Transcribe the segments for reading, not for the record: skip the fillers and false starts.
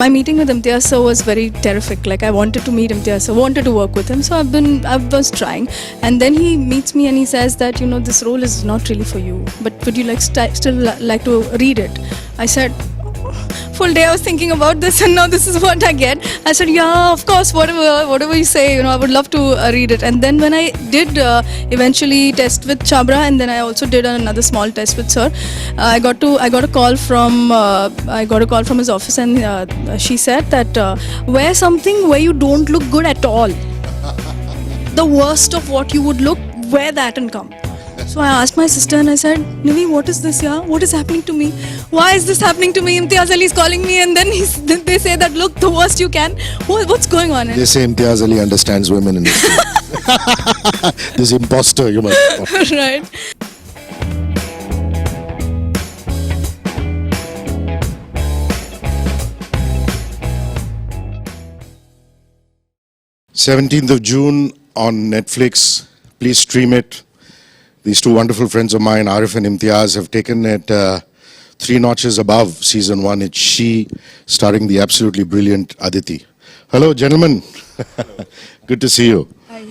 My meeting with Imtiaz sir was very terrific. Like I wanted to meet Imtiaz sir, wanted to work with him. So I was trying, and then he meets me and he says that this role is not really for you. But would you still like to read it? I said, full day I was thinking about this, and now this is what I get. I said, yeah, of course, whatever you say, I would love to read it. And then when I did eventually test with Chabra, and then I also did another small test with Sir, I got a call from his office, and she said that wear something where you don't look good at all. The worst of what you would look, wear that and come. So I asked my sister and I said, Nivi, what is this, yeah? What is happening to me? Why is this happening to me? Imtiaz Ali is calling me, and then they say that, look, the worst you can. What's going on? They say Imtiaz Ali understands women in this film. This imposter, you must. Right. "17th of June on Netflix. Please stream it. These two wonderful friends of mine, Arif and Imtiaz, have taken it 3 notches above season 1. It's She, starring the absolutely brilliant Aditi. Hello, gentlemen. Good to see you. Hi.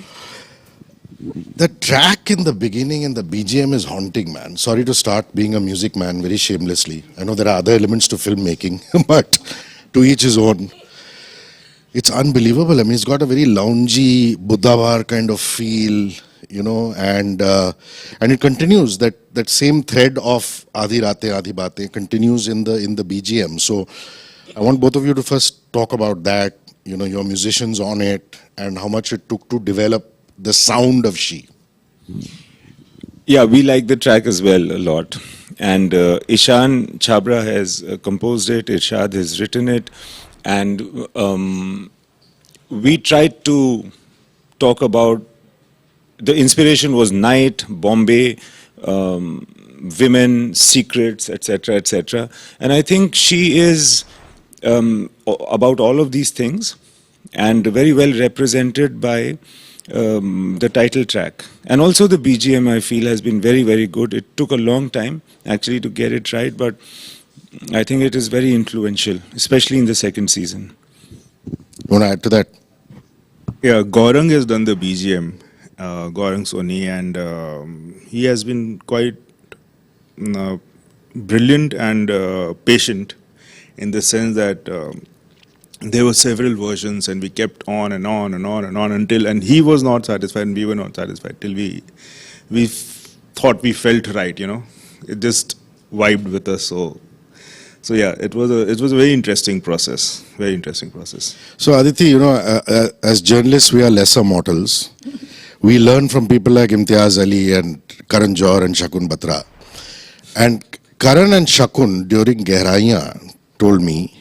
The track in the beginning and the BGM is haunting, man. Sorry to start being a music man very shamelessly. I know there are other elements to filmmaking, but to each his own. It's unbelievable. I mean, it's got a very loungy, Buddhavar kind of feel, and it continues. That same thread of Aadhi Ratein, Aadhi Baatein continues in the BGM. So I want both of you to first talk about that, your musicians on it, and how much it took to develop the sound of She. Yeah, we like the track as well a lot. And Ishan Chabra has composed it, Irshad has written it. And we tried to talk about, the inspiration was night, Bombay, women, secrets, etc., etc. And I think She is about all of these things and very well represented by the title track. And also the BGM, I feel, has been very, very good. It took a long time actually to get it right, but I think it is very influential, especially in the second season. You want to add to that? Yeah, Gaurang has done the BGM, Gaurang Soni, and he has been quite brilliant and patient in the sense that there were several versions and we kept on and on and on and on and he was not satisfied and we were not satisfied till we thought we felt right, It just vibed with us, So yeah, it was a very interesting process. Very interesting process. So Aditi, as journalists, we are lesser mortals. We learn from people like Imtiaz Ali and Karan Johar and Shakun Batra. And Karan and Shakun during Gehraiyan told me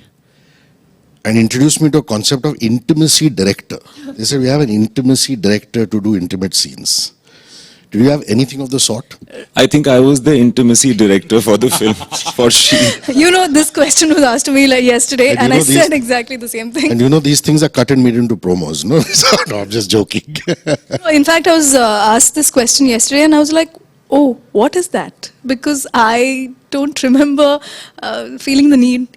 and introduced me to a concept of intimacy director. They said, we have an intimacy director to do intimate scenes. Do you have anything of the sort? I think I was the intimacy director for the film, for She. This question was asked to me yesterday, and I said exactly the same thing. And these things are cut and made into promos, no? No, I'm just joking. In fact, I was asked this question yesterday, and I was like, oh, what is that? Because I don't remember feeling the need,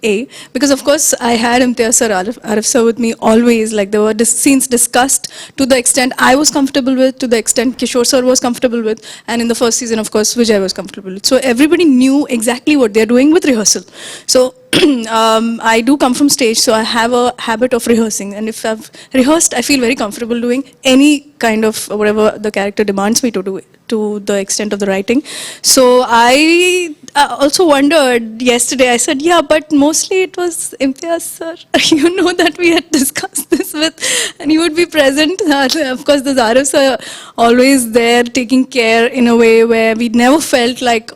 because of course I had Imtiaz sir, Arif sir with me always, like there were scenes discussed to the extent I was comfortable with, to the extent Kishore sir was comfortable with, and in the first season, of course, Vijay was comfortable with. So everybody knew exactly what they're doing with rehearsal. So I do come from stage, so I have a habit of rehearsing, and if I've rehearsed, I feel very comfortable doing any kind of whatever the character demands me to do, to the extent of the writing. So I also wondered yesterday, I said, yeah, but mostly it was Imtiaz sir. That we had discussed this with, and he would be present. Of course, the Arif sir always there taking care in a way where we never felt like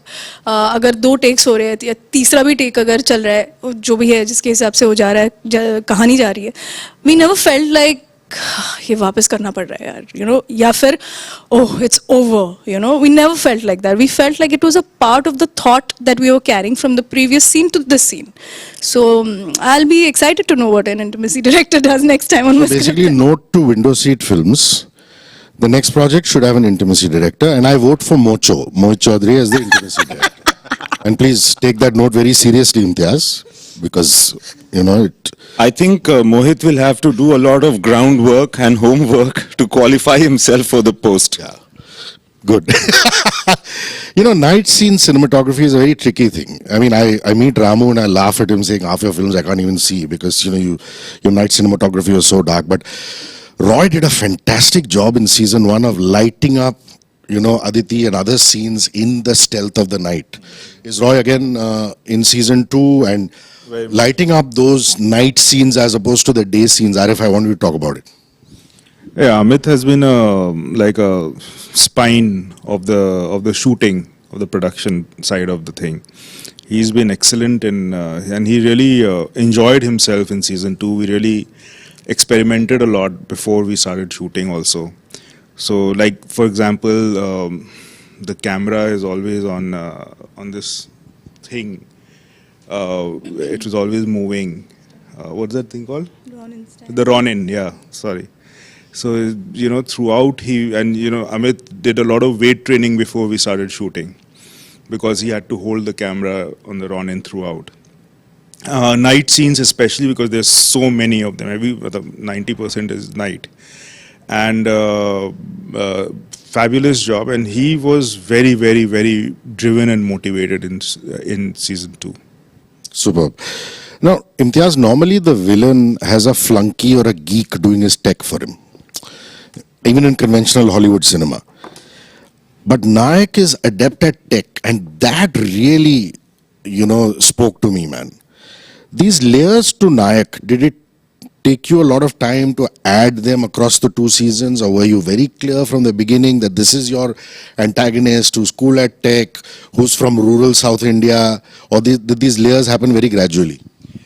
अगर 2 takes हो रहे हैं या तीसरा भी take अगर चल रहा है जो भी है जिसके हिसाब से वो जा रहा है कहानी जा रही है, we never felt like ये वापस करना पड़ रहा है यार, या फिर oh it's over, we never felt like that. We felt like it was a part of the thought that we were carrying from the previous scene to this scene. So I'll be excited to know what an intimacy director does next time on my script. Basically, note to Window Seat Films, the next project should have an intimacy director, and I vote for Mohit Chaudhary as the intimacy director. And please take that note very seriously, Imtiaz, because You know, I think Mohit will have to do a lot of groundwork and homework to qualify himself for the post. yeah, good. You know, night scene cinematography is a very tricky thing. I mean, I meet Ramu and I laugh at him saying half your films I can't even see because, you know, your night cinematography was so dark. But Roy did a fantastic job in season 1 of lighting up, you know, Aditi and other scenes in the stealth of the night. Is Roy again in season 2 and lighting up those night scenes as opposed to the day scenes? Arif, I want you to talk about it. Yeah, Amit has been like a spine of the shooting, of the production side of the thing. He's been excellent and he really enjoyed himself in season 2. We really experimented a lot before we started shooting also. So, like for example, the camera is always on this thing. It was always moving. What's that thing called? The Ronin. Yeah, sorry. So, you know, throughout Amit did a lot of weight training before we started shooting because he had to hold the camera on the Ronin throughout. Night scenes especially because there's so many of them. 90% is night. And fabulous job. And he was very, very, very driven and motivated in season 2. Superb. Now, Imtiaz, normally the villain has a flunky or a geek doing his tech for him, even in conventional Hollywood cinema. But Nayak is adept at tech, and that really, you know, spoke to me, man. These layers to Nayak, did it take you a lot of time to add them across the 2 seasons, or were you very clear from the beginning that this is your antagonist who's cool at tech, who's from rural South India, or did these layers happen very gradually?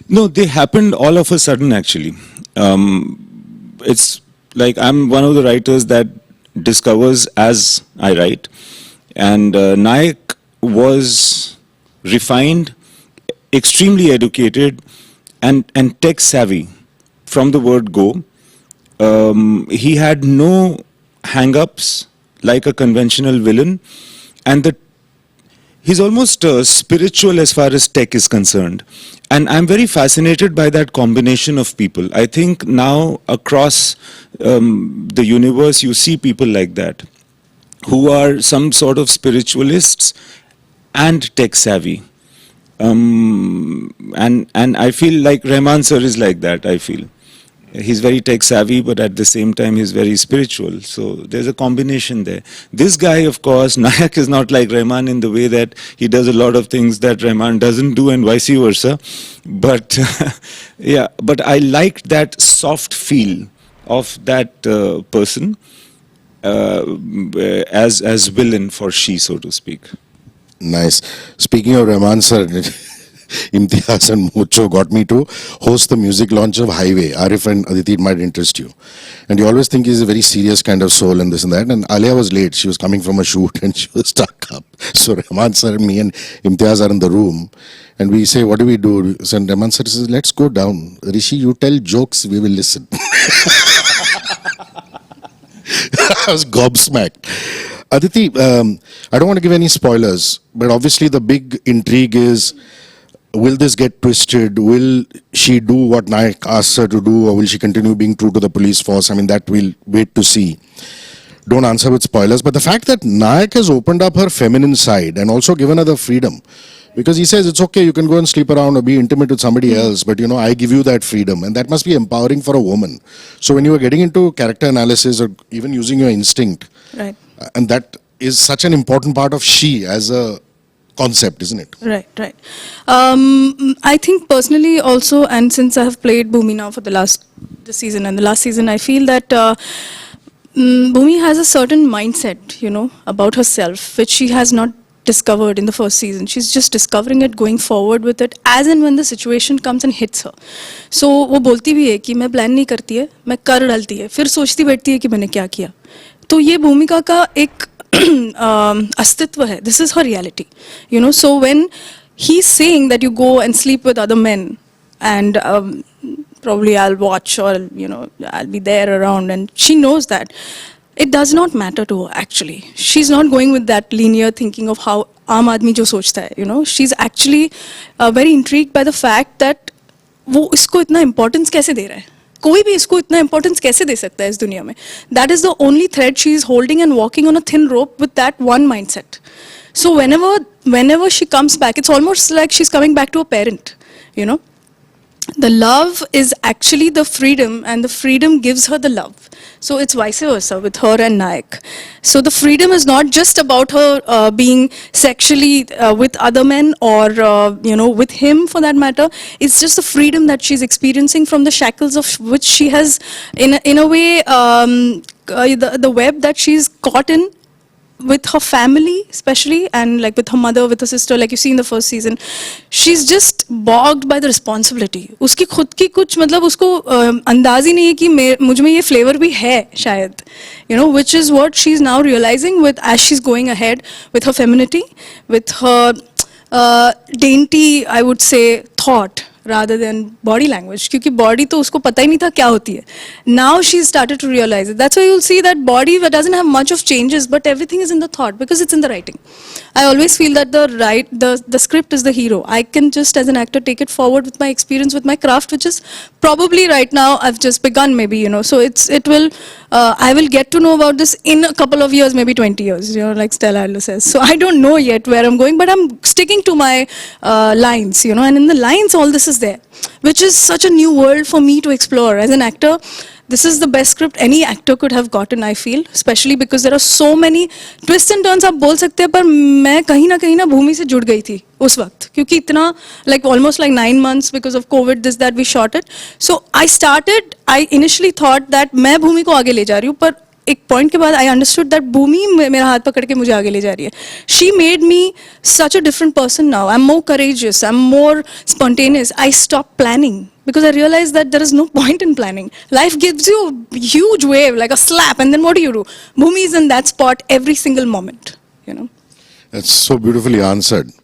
No, they happened all of a sudden actually. It's like I'm one of the writers that discovers as I write. And Nayak was refined, extremely educated and tech savvy from the word go. He had no hang-ups like a conventional villain, and he's almost spiritual as far as tech is concerned. And I'm very fascinated by that combination of people. I think now across the universe you see people like that who are some sort of spiritualists and tech savvy. And I feel like Rahman sir is like that, I feel. He's very tech savvy, but at the same time he's very spiritual. So there's a combination there. This guy, of course, Nayak is not like Rahman in the way that he does a lot of things that Rahman doesn't do and vice versa. But yeah, but I liked that soft feel of that person as villain for she, so to speak. Nice. Speaking of Rahman sir, Imtiaz and Mocho got me to host the music launch of Highway. Arif and Aditi, it might interest you. And you always think he's a very serious kind of soul and this and that. And Alia was late. She was coming from a shoot and she was stuck up. So Rahman sir and me and Imtiaz are in the room. And we say, what do we do? So Rahman sir says, let's go down. Rishi, you tell jokes, we will listen. I was gobsmacked. Aditi, I don't want to give any spoilers, but obviously the big intrigue is, will this get twisted? Will she do what Nayak asks her to do, or will she continue being true to the police force? I mean, that we'll wait to see. Don't answer with spoilers. But the fact that Nayak has opened up her feminine side and also given her the freedom, because he says it's okay, you can go and sleep around or be intimate with somebody else, but you know, I give you that freedom, and that must be empowering for a woman. So when you are getting into character analysis or even using your instinct, Right. And that is such an important part of she as a concept, isn't it? Right, right. I think personally also, and since I have played Bhumi now for this season and the last season, I feel that Bhumi has a certain mindset, you know, about herself, which she has not discovered in the first season. She's just discovering it, going forward with it, as and when the situation comes and hits her. So वो बोलती भी है कि मैं plan नहीं करती है, मैं कर डालती है, फिर सोचती बैठती है कि मैंने क्या किया. तो ये भूमिका का एक अस्तित्व है. This is her reality, you know. So when he's saying that you go and sleep with other men, and probably I'll watch, or you know, I'll be there around, and she knows that. It does not matter to her actually. She's not going with that linear thinking of how aam aadmi jo sochta hai, you know. She's actually very intrigued by the fact that वो इसको इतना importance कैसे दे रहा है, कोई भी इसको इतना इम्पोर्टेंस कैसे दे सकता है इस दुनिया में. That is the only thread she is holding and walking on a thin rope with that one mind set. So whenever she comes back, it's almost like she's coming back to a parent, you know. The love is actually the freedom, and the freedom gives her the love. So it's vice versa with her and Nayak. So the freedom is not just about her being sexually with other men or with him for that matter. It's just the freedom that she's experiencing from the shackles of which she has in a way the web that she's caught in with her family especially, and like with her mother, with her sister, like you see in the first season. She's just bogged by the responsibility. उसकी खुद की कुछ मतलब उसको अंदाज ही नहीं है कि मुझ में ये flavor भी है शायद, which is what she's now realizing with as she's going ahead with her femininity, with her dainty, I would say, thought rather than body language, क्योंकि body तो उसको पता ही नहीं था क्या होती है. Now she started to realize it. That's why you'll see that body doesn't have much of changes, but everything is in the thought because it's in the writing. I always feel that the script is the hero. I can just as an actor take it forward with my experience, with my craft, which is probably right now I've just begun maybe, so I will get to know about this in a couple of years, maybe 20 years, like Stella Adler says. So I don't know yet where I'm going, but I'm sticking to my lines, and in the lines all this is there, which is such a new world for me to explore. As an actor, this is the best script any actor could have gotten, I feel, especially because there are so many twists and turns. आप बोल सकते हैं, पर मैं कहीं ना भूमि से जुड़ गई थी उस वक्त, क्योंकि इतना like almost like 9 months because of COVID, this that we shot it. So I initially thought that मैं भूमि को आगे ले जा रही हूँ, पर एक पॉइंट के बाद आई अंडरस्टूड दैट भूमि मेरा हाथ पकड़ के मुझे आगे ले जा रही है. She made me such a different person now. I am more courageous, I am more spontaneous. I stop planning because I realized that there is no point in planning. Life gives you a huge wave, like a slap, and then what do? Bhumi is in that spot every single moment, That's so beautifully answered.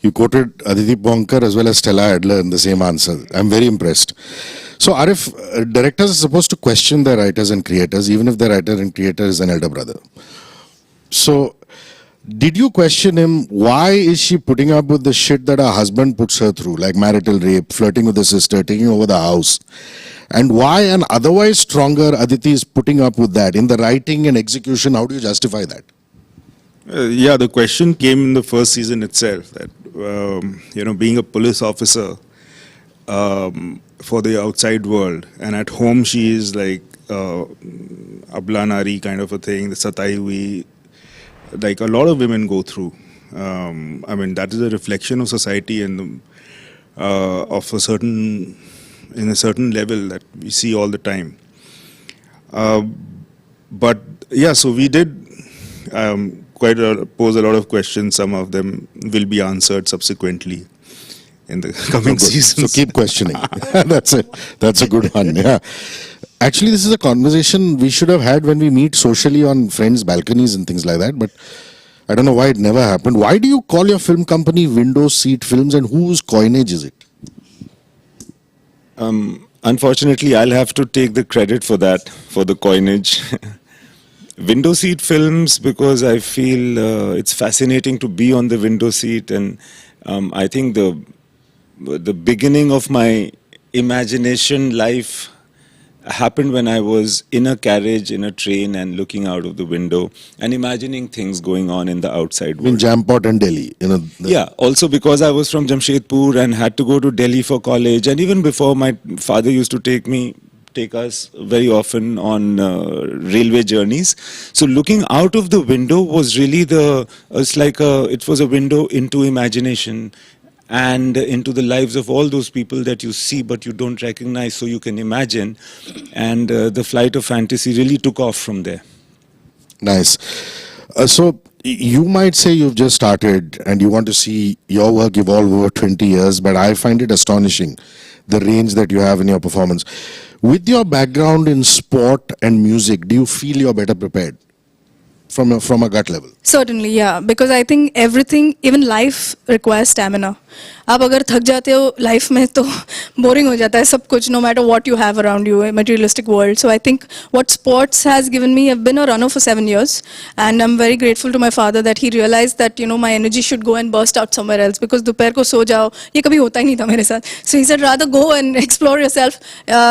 You quoted Aditi Bonkar as well as Stella Adler in the same answer. I'm very impressed. So Arif, directors are supposed to question their writers and creators, even if the writer and creator is an elder brother. So did you question him, why is she putting up with the shit that her husband puts her through, like marital rape, flirting with the sister, taking over the house? And why an otherwise stronger Aditi is putting up with that in the writing and execution? How do you justify that? Yeah, the question came in the first season itself that, being a police officer for the outside world, and at home she is like Abla Nari kind of a thing, the Satai hui, like a lot of women go through. I mean, that is a reflection of society and of in a certain level that we see all the time. But yeah, so we did pose a lot of questions. Some of them will be answered subsequently in the coming seasons. So keep questioning. That's a good one. Yeah. Actually, this is a conversation we should have had when we meet socially on friends' balconies and things like that. But I don't know why it never happened. Why do you call your film company Window Seat Films, and whose coinage is it? Unfortunately, I'll have to take the credit for that, for the coinage. Window Seat Films, because I feel it's fascinating to be on the window seat, and I think the beginning of my imagination life happened when I was in a carriage, in a train, and looking out of the window and imagining things going on in the outside world. In Jampot and Delhi. Yeah, also because I was from Jamshedpur and had to go to Delhi for college, and even before, my father used to take us very often on railway journeys. So looking out of the window was really it was a window into imagination and into the lives of all those people that you see but you don't recognize, so you can imagine. And the flight of fantasy really took off from there. Nice. So you might say you've just started and you want to see your work evolve over 20 years, but I find it astonishing, the range that you have in your performance. With your background in sport and music, do you feel you're better prepared from a gut level? Certainly, yeah, because I think everything, even life, requires stamina. आप अगर थक जाते हो life में तो boring हो जाता है सब कुछ, no matter what you have around you, a materialistic world. So I think what sports has given me, I've been a runner for 7 years and I'm very grateful to my father that he realized that, you know, my energy should go and burst out somewhere else because दोपहर को सो जाओ, ये कभी होता ही नहीं था मेरे साथ. So he said rather go and explore yourself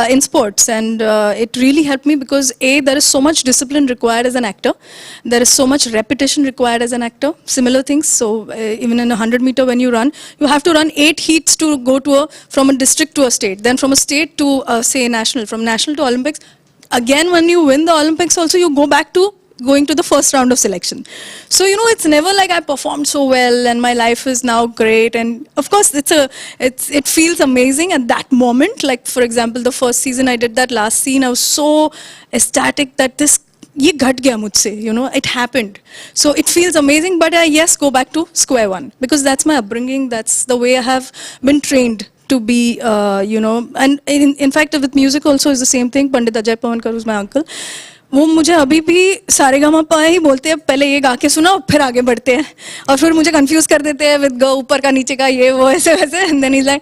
in sports, and it really helped me because there is so much discipline required as an actor. There is so much repetition required as an actor. Similar things. So even in a 100-meter when you run, you have to run 8 heats to go to from a district to a state, then from a state to say national, from national to Olympics. Again, when you win the Olympics also, you go back to going to the first round of selection. So, you know, it's never like I performed so well and my life is now great. And of course, it feels amazing at that moment. Like, for example, the first season I did that last scene, I was so ecstatic that ये घट गया मुझसे, you know, it happened. So it feels amazing, but I, yes, go back to square one because that's my upbringing. That's the way I have been trained to be, you know, and in fact with music also is the same thing. Pandit Ajay Pavankar, who's my uncle, वो मुझे अभी भी सारेगामापा ही बोलते हैं, पहले ये गा के सुना फिर आगे बढ़ते हैं, और फिर मुझे कंफ्यूज कर देते हैं विद ग ऊपर का नीचे का ये वो ऐसे वैसे. एंड देन इज लाइक,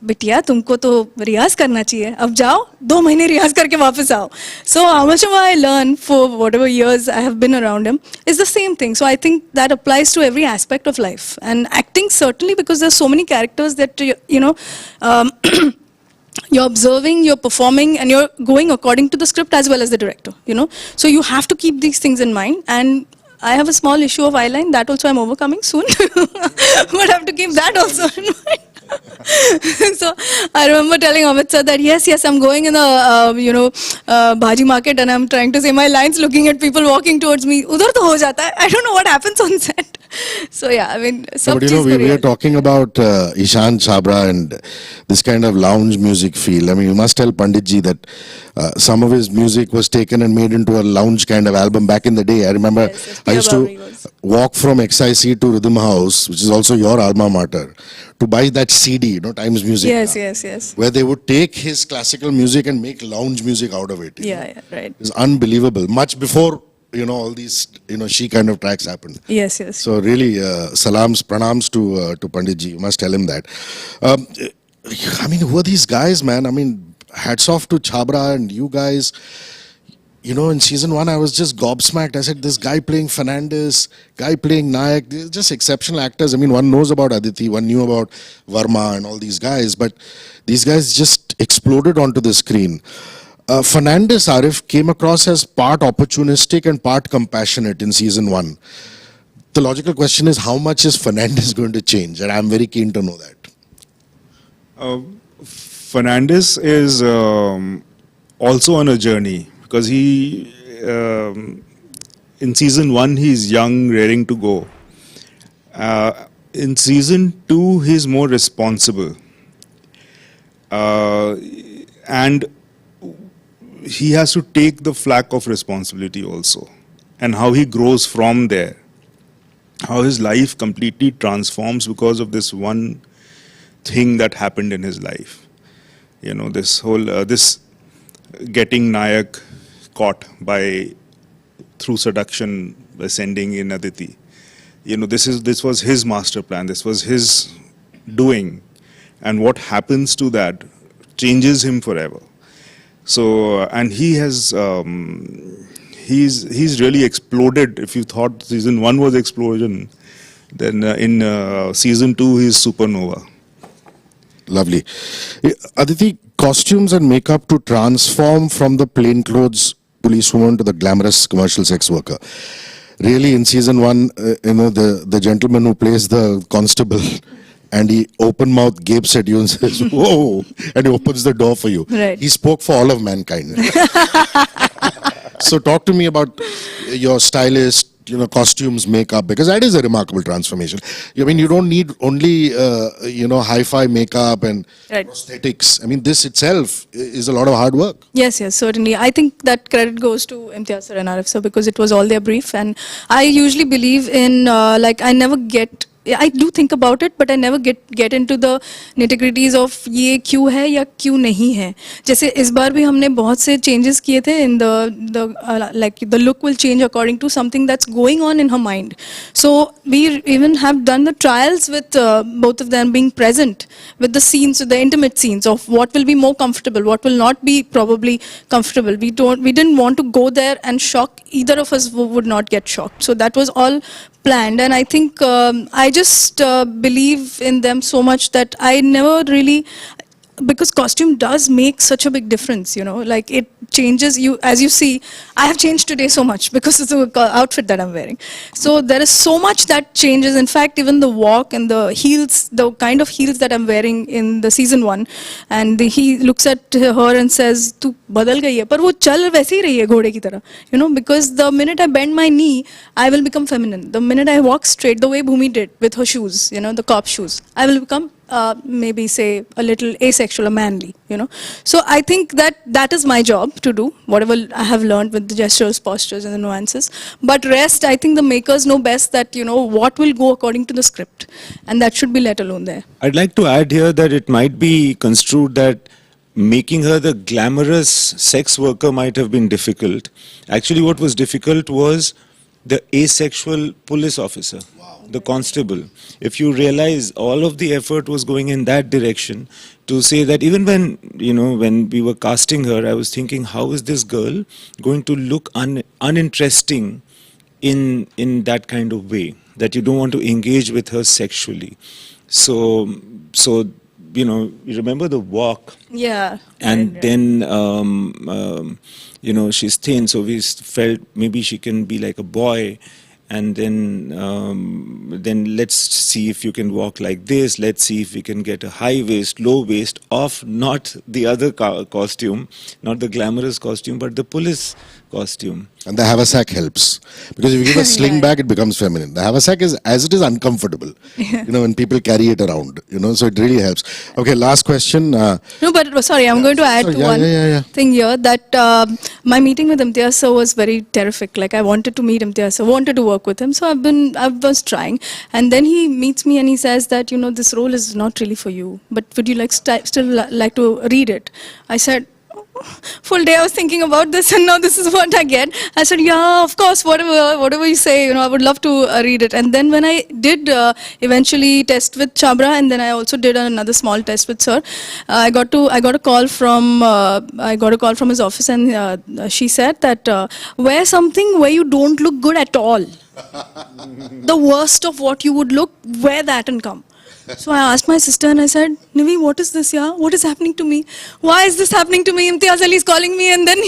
बिटिया तुमको तो रियाज करना चाहिए, अब जाओ 2 महीने रियाज करके वापस आओ. So how much I learn for whatever years I have been around him is the same thing. So I think that applies to every aspect of life and acting certainly because there are so many characters that you know you're observing, you're performing, and you're going according to the script as well as the director, you know. So you have to keep these things in mind. And I have a small issue of eyeline, that also I'm overcoming soon. But I have to keep that also in mind. So I remember telling Amit sir that yes, I'm going in the bhaji market and I'm trying to say my lines looking at people walking towards me. Udhar to ho jata hai. I don't know what happens on set. So yeah, I mean, but you know, we were talking about Ishan Chhabra and this kind of lounge music feel. I mean, you must tell Pandit ji that some of his music was taken and made into a lounge kind of album back in the day. I remember I used to walk from XIC to Rhythm House, which is also your alma mater, to buy that CD, you know, Times Music. Yes. Where they would take his classical music and make lounge music out of it. Yeah, right. It's unbelievable. Much before, you know, all these, you know, she kind of tracks happened. Yes. So really, salams, pranams to Pandit ji. You must tell him that. I mean, who are these guys, man? I mean, hats off to Chhabra and you guys. You know, in season 1, I was just gobsmacked. I said, this guy playing Fernandez, guy playing Nayak, they're just exceptional actors. I mean, one knows about Aditi, one knew about Varma and all these guys, but these guys just exploded onto the screen. Fernandez, Arif, came across as part opportunistic and part compassionate in season 1. The logical question is, how much is Fernandez going to change? And I'm very keen to know that. Fernandez is also on a journey because he, in season 1, he's young, raring to go. In season 2, he's more responsible. And he has to take the flak of responsibility also, and how he grows from there, how his life completely transforms because of this one thing that happened in his life. You know, this whole this getting Nayak caught through seduction by sending in Aditi. You know, this was his master plan. This was his doing, and what happens to that changes him forever. So, and he has, he's really exploded. If you thought season 1 was explosion, then in season 2 he's supernova. Lovely. Aditi, costumes and makeup to transform from the plainclothes policewoman to the glamorous commercial sex worker. Really, in season 1, you know, the gentleman who plays the constable, and he open mouth gapes at you and says, whoa, and he opens the door for you. Right. He spoke for all of mankind. So talk to me about your stylist, you know, costumes, makeup, because that is a remarkable transformation. I mean, you don't need only, you know, hi-fi makeup and prosthetics. I mean, this itself is a lot of hard work. Yes, certainly. I think that credit goes to Imtiaz sir and Arif sir because it was all their brief. And I usually believe in, like, I never get I do think about it, but I never get into the nitty-gritties of ये क्यों है या क्यों नहीं है. जैसे इस बार भी हमने बहुत से changes किए थे in the like the look will change according to something that's going on in her mind. So we even have done the trials with both of them being present with the scenes, with the intimate scenes of what will be more comfortable, what will not be probably comfortable. We didn't want to go there and shock either of us would not get shocked. So that was all planned, and I think I just believe in them so much that I never really, because costume does make such a big difference, you know, like it changes you. As you see, I have changed today so much because of the outfit that I'm wearing. So there is so much that changes. In fact, even the walk and the heels, the kind of heels that I'm wearing in the season 1, and he looks at her and says, "Tu badal gayi hai," par wo chal वैसे ही रही है घोड़े की तरह, you know, because the minute I bend my knee, I will become feminine. The minute I walk straight, the way Bhumi did with her shoes, you know, the cop shoes, I will become maybe say a little asexual or manly, you know. So I think that is my job to do, whatever I have learned with the gestures, postures and the nuances. But rest, I think the makers know best that, you know, what will go according to the script, and that should be let alone there. I'd like to add here that it might be construed that making her the glamorous sex worker might have been difficult. Actually, what was difficult was the asexual police officer, the constable. If you realize all of the effort was going in that direction to say that even when, you know, when we were casting her, I was thinking, how is this girl going to look uninteresting in that kind of way that you don't want to engage with her sexually. So you know, you remember the walk. Yeah. And right. then, you know, she's thin, so we felt maybe she can be like a boy. And then let's see if you can walk like this. Let's see if we can get a high waist, low waist of not the other costume, not the glamorous costume, but the police costume. And the haversack helps. Because if you give a sling Yeah. bag, it becomes feminine. The haversack is, as it is, uncomfortable. You know, when people carry it around, you know, so it really helps. Okay, last question. No, but sorry, I'm going to add Sorry, to yeah, one yeah. thing here that my meeting with Imtiaz sir was very terrific. Like I wanted to meet Imtiaz sir, wanted to work with him, so I was trying. And then he meets me and he says that, you know, this role is not really for you, but would you like still like to read it? I said, full day I was thinking about this, and now this is what I get. I said, yeah, of course, whatever you say, you know, I would love to read it. And then when I did eventually test with Chabra, and then I also did another small test with Sir, I got a call from his office, and she said that wear something where you don't look good at all. The worst of what you would look, wear that and come. So I asked my sister and I said, Nivi, what is this, yeah? What is happening to me? Why is this happening to me? Imtiaz Ali is calling me, and then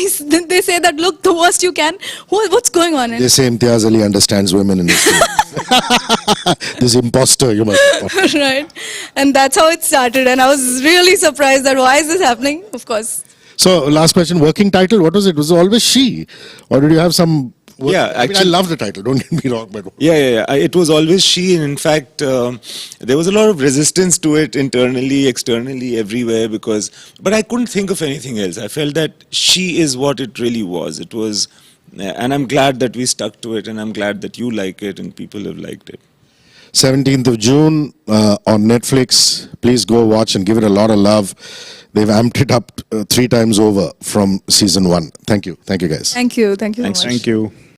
they say that, look, the worst you can. What's going on? They say Imtiaz Ali understands women in this film. This imposter, you must. Right. And that's how it started. And I was really surprised that why is this happening? Of course. So, last question, working title, what was it? Was it always she? Or did you have some... Yeah, I mean, I love the title, don't get me wrong. But Yeah. It was always she, and in fact, there was a lot of resistance to it internally, externally, everywhere. But I couldn't think of anything else. I felt that she is what it really was. It was, and I'm glad that we stuck to it, and I'm glad that you like it and people have liked it. 17th of June on Netflix. Please go watch and give it a lot of love. They've amped it up 3 times over from season 1. Thank you. Thank you, guys. Thanks. Thank you so Thanks. much. Thank you.